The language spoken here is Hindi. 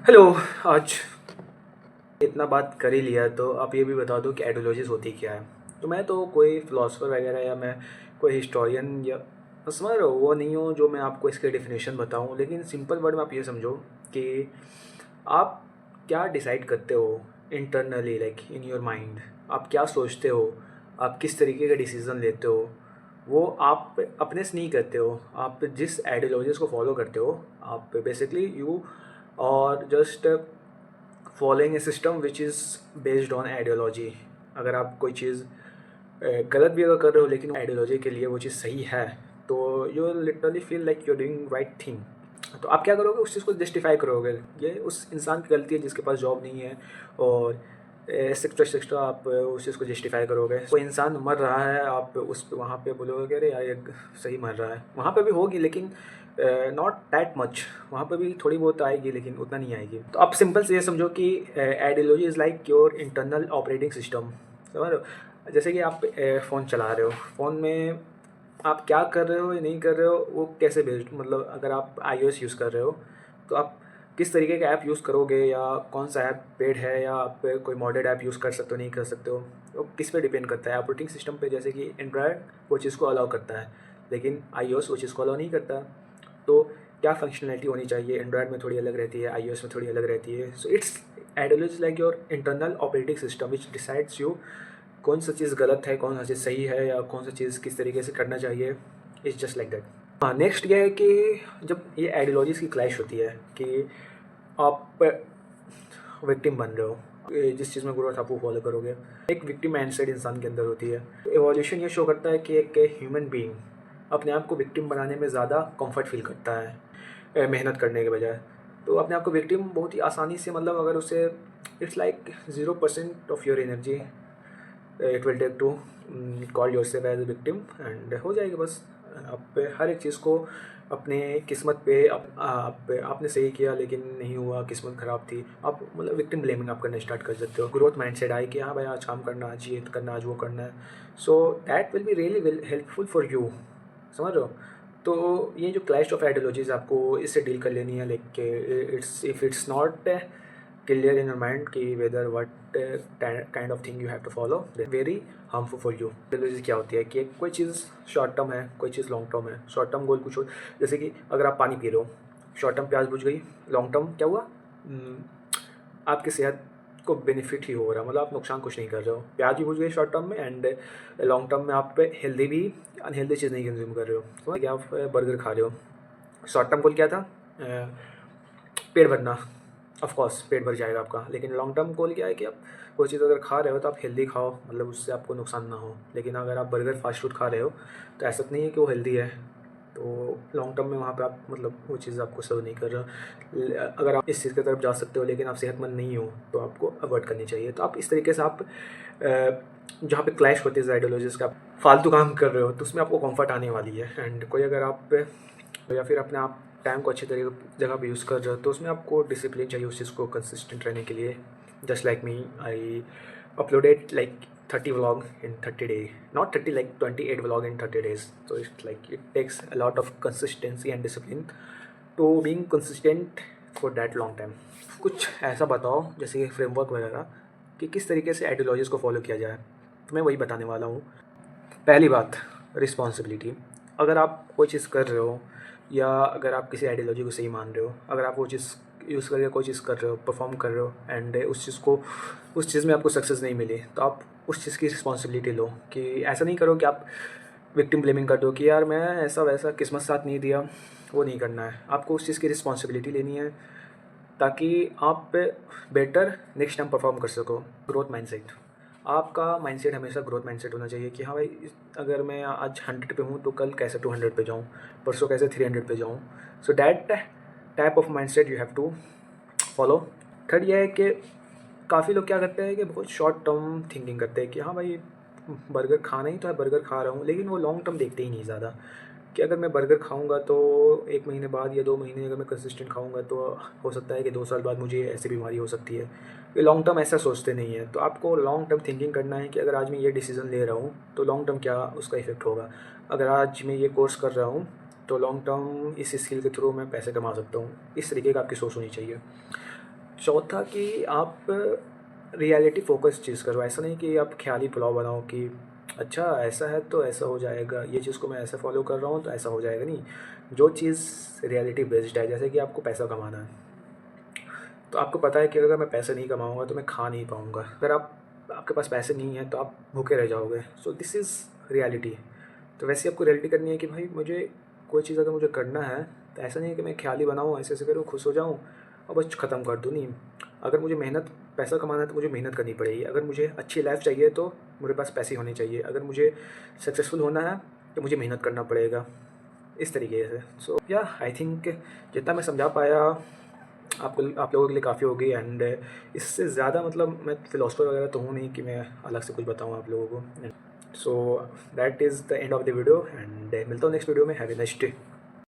हेलो। आज इतना बात कर ही लिया तो आप ये भी बता दो कि आइडियोलॉजीज़ होती क्या है। तो मैं तो कोई फ़िलासफ़र वगैरह या मैं कोई हिस्टोरियन या समझ रहे हो वो नहीं हूँ जो मैं आपको इसकी डेफिनेशन बताऊँ, लेकिन सिंपल वर्ड में आप ये समझो कि आप क्या डिसाइड करते हो internally, like in your mind. आप क्या सोचते हो, आप किस तरीके का डिसीज़न लेते हो, वो आप अपने से नहीं करते हो। आप जिस आइडियोलॉजीज़ को फॉलो करते हो, आप बेसिकली यू और just following A system which is based on ideology. अगर आप कोई चीज़ गलत भी अगर कर रहे हो लेकिन आइडियोलॉजी के लिए वो चीज़ सही है, तो you literally feel like you doing right thing. तो आप क्या करोगे, उस चीज़ को जस्टिफाई करोगे, ये उस इंसान की गलती है जिसके पास जॉब नहीं है, और एक्सेट्रा एक्सेट्रा आप उस चीज़ को जस्टिफाई करोगे। कोई इंसान मर रहा है, आप उस वहाँ पे बोलोगे कि अरे यार ये सही मर रहा है। वहाँ पे भी होगी लेकिन नॉट दैट मच, वहाँ पे भी थोड़ी बहुत आएगी लेकिन उतना नहीं आएगी। तो आप सिंपल से ये समझो कि ideology is like your internal operating system. समझ रहे हो, जैसे कि आप फ़ोन चला रहे हो, फ़ोन में आप क्या कर रहे हो या नहीं कर रहे हो वो कैसे बेस्ड, मतलब अगर आप iOS यूज़ कर रहे हो तो आप किस तरीके का ऐप यूज़ करोगे, या कौन सा ऐप पेड है, या आप कोई मॉडेड ऐप यूज़ कर सकते हो नहीं कर सकते हो, वो किस पे डिपेंड करता है। ऑपरेटिंग सिस्टम पे, जैसे कि एंड्रॉयड वो चीज़ को अलाउ करता है लेकिन iOS वो चीज़ को अलाउ नहीं करता। तो क्या फंक्शनैलिटी होनी चाहिए, एंड्रॉयड में थोड़ी अलग रहती है, iOS में थोड़ी अलग रहती है। So it's ideology like your internal operating system which decides you कौन सा चीज़ गलत है, कौन सा चीज़ सही है, या कौन सा चीज़ किस तरीके से करना चाहिए। It's just like that. हाँ, नेक्स्ट ये है कि जब ये आइडियोलॉजीज़ की क्लैश होती है कि आप विक्टिम बन रहे हो, जिस चीज़ में ग्रोथ आप वो फॉलो करोगे। एक विक्टिम माइंडसेट इंसान के अंदर होती है। एवोल्यूशन ये शो करता है कि एक ह्यूमन बीइंग अपने आप को विक्टिम बनाने में ज़्यादा कंफर्ट फील करता है मेहनत करने के बजाय। तो अपने आप को विक्टिम बहुत ही आसानी से, मतलब अगर उसे it's like 0% of your energy it will take to call yourself as a victim, and हो जाएगी बस। आप हर एक चीज़ को अपने किस्मत पे आपने सही किया लेकिन नहीं हुआ, किस्मत ख़राब थी, आप मतलब विक्टिम ब्लेमिंग आप करना स्टार्ट कर सकते हो। ग्रोथ माइंडसेट आए कि हाँ भाई आज काम करना, आज ये करना, आज वो करना है। So that will be really will helpful for you. समझ रहे हो। तो ये जो क्लैश ऑफ आइडियोलॉजीज़ आपको इससे डील कर लेनी है, like it's if it's not clear in your mind कि whether what kind of thing you have to follow, very harmful for you. Ideology क्या होती है कि कोई चीज़ शॉर्ट टर्म है, कोई चीज़ लॉन्ग टर्म है। शॉर्ट टर्म गोल कुछ हो, जैसे कि अगर आप पानी पी रहे हो, शॉर्ट टर्म प्यास बुझ गई, लॉन्ग टर्म क्या हुआ, आपकी सेहत को बेनिफिट ही हो रहा, मतलब आप नुकसान कुछ नहीं कर रहे हो। प्याज भी बुझ गई शॉर्ट टर्म में, एंड लॉन्ग टर्म में आप हेल्दी भी अनहेल्दी चीज़ नहीं कंज्यूम कर रहे हो। समझ गए, आप बर्गर खा रहे हो, शॉर्ट टर्म गोल क्या था, पेट भरना। ऑफ कोर्स पेट भर जाएगा आपका, लेकिन लॉन्ग टर्म गोल क्या है कि आप कोई चीज़ अगर खा रहे हो तो आप हेल्दी खाओ, मतलब उससे आपको नुकसान ना हो। लेकिन अगर आप बर्गर फास्ट फूड खा रहे हो तो ऐसा तो नहीं है कि वो हेल्दी है, तो लॉन्ग टर्म में वहाँ पे आप मतलब वो चीज़ आपको सर्व नहीं कर रहा। अगर आप इस चीज़ की तरफ जा सकते हो लेकिन आप सेहतमंद नहीं हो तो आपको अवॉइड करनी चाहिए। तो आप इस तरीके से आप जहाँ पे क्लैश होती है आइडियोलॉजीज़ का, आप फालतू काम कर रहे हो तो उसमें आपको कंफर्ट आने वाली है। एंड कोई अगर आप या फिर अपने आप टाइम को अच्छी तरीके जगह पे यूज़ कर रहे हो तो उसमें आपको डिसिप्लिन चाहिए उस चीज़ को कंसिस्टेंट रहने के लिए। Just like me, I uploaded like 30 vlog in 30 day, not 30 like 28 vlog in 30 days। so it's like it takes a lot of consistency and discipline to being consistent for that long time। कुछ ऐसा बताओ जैसे कि फ्रेमवर्क वगैरह कि किस तरीके से आइडियोलॉजीज़ को फॉलो किया जाए, तो मैं वही बताने वाला हूँ। पहली बात, रिस्पॉन्सिबिलिटी। अगर आप कोई चीज़ कर रहे हो या अगर आप किसी आइडियोलॉजी को सही मान रहे हो, अगर आप वो चीज़ यूज़ करके कोई चीज़ कर रहे हो, परफॉर्म कर रहे हो, एंड उस चीज़ में आपको सक्सेस नहीं मिली, तो आप उस चीज़ की रिस्पॉन्सिबिलिटी लो। कि ऐसा नहीं करो कि आप विक्टिम ब्लेमिंग कर दो कि यार मैं ऐसा वैसा किस्मत साथ नहीं दिया, वो नहीं करना है। आपको उस चीज़ की रिस्पॉन्सिबिलिटी लेनी है ताकि आप बेटर नेक्स्ट टाइम परफॉर्म कर सको। ग्रोथ माइंडसेट, आपका माइंडसेट हमेशा ग्रोथ माइंडसेट होना चाहिए कि हाँ भाई अगर मैं आज 100 पे हूँ तो कल कैसे 200 पे जाऊँ, परसों कैसे 300 पे जाऊँ। So that type of mindset you have to follow. Third ये है कि काफ़ी लोग क्या करते हैं कि बहुत शॉर्ट टर्म थिंकिंग करते हैं कि हाँ भाई बर्गर खाना ही तो है, बर्गर खा रहा हूँ, लेकिन वो लॉन्ग टर्म देखते ही नहीं ज़्यादा कि अगर मैं बर्गर खाऊंगा तो 1 महीने बाद या 2 महीने अगर मैं कंसिस्टेंट खाऊंगा तो हो सकता है कि 2 साल बाद मुझे ऐसी बीमारी हो सकती है। ये लॉन्ग टर्म ऐसा सोचते नहीं है। तो आपको लॉन्ग टर्म थिंकिंग करना है कि अगर आज मैं ये डिसीज़न ले रहा हूँ तो लॉन्ग टर्म क्या उसका इफेक्ट होगा। अगर आज मैं ये कोर्स कर रहा हूँ तो लॉन्ग टर्म इस स्किल के थ्रू मैं पैसे कमा सकता हूँ। इस तरीके का आपकी सोच होनी चाहिए। चौथा कि आप रियलिटी फोकस चीज़ करो, ऐसा नहीं कि आप ख्याली पुलाव बनाओ कि अच्छा ऐसा है तो ऐसा हो जाएगा, ये चीज़ को मैं ऐसे फॉलो कर रहा हूँ तो ऐसा हो जाएगा। नहीं, जो चीज़ रियलिटी बेस्ड है, जैसे कि आपको पैसा कमाना है तो आपको पता है कि अगर मैं पैसे नहीं कमाऊँगा तो मैं खा नहीं पाऊँगा। अगर आपके पास पैसे नहीं हैं तो आप भूखे रह जाओगे। So this is reality. तो वैसे आपको रियलिटी करनी है कि भाई मुझे कोई चीज़ अगर मुझे करना है तो ऐसा नहीं है कि मैं ख्याली बनाऊँ, ऐसे-ऐसे करूँ, खुश हो जाऊँ और बस ख़त्म कर दूँ। नहीं, अगर मुझे पैसा कमाना है तो मुझे मेहनत करनी पड़ेगी। अगर मुझे अच्छी लाइफ़ चाहिए तो मेरे पास पैसे होने चाहिए। अगर मुझे सक्सेसफुल होना है तो मुझे मेहनत करना पड़ेगा। इस तरीके से। सो या आई थिंक जितना मैं समझा पाया आप लोगों के लिए काफ़ी होगी। एंड इससे ज़्यादा मतलब मैं फ़िलोसफर वगैरह तो हूँ नहीं कि मैं अलग से कुछ बताऊँ आप लोगों को। So that is the end of the video and मिलता हूँ नेक्स्ट वीडियो में। Have a nice day.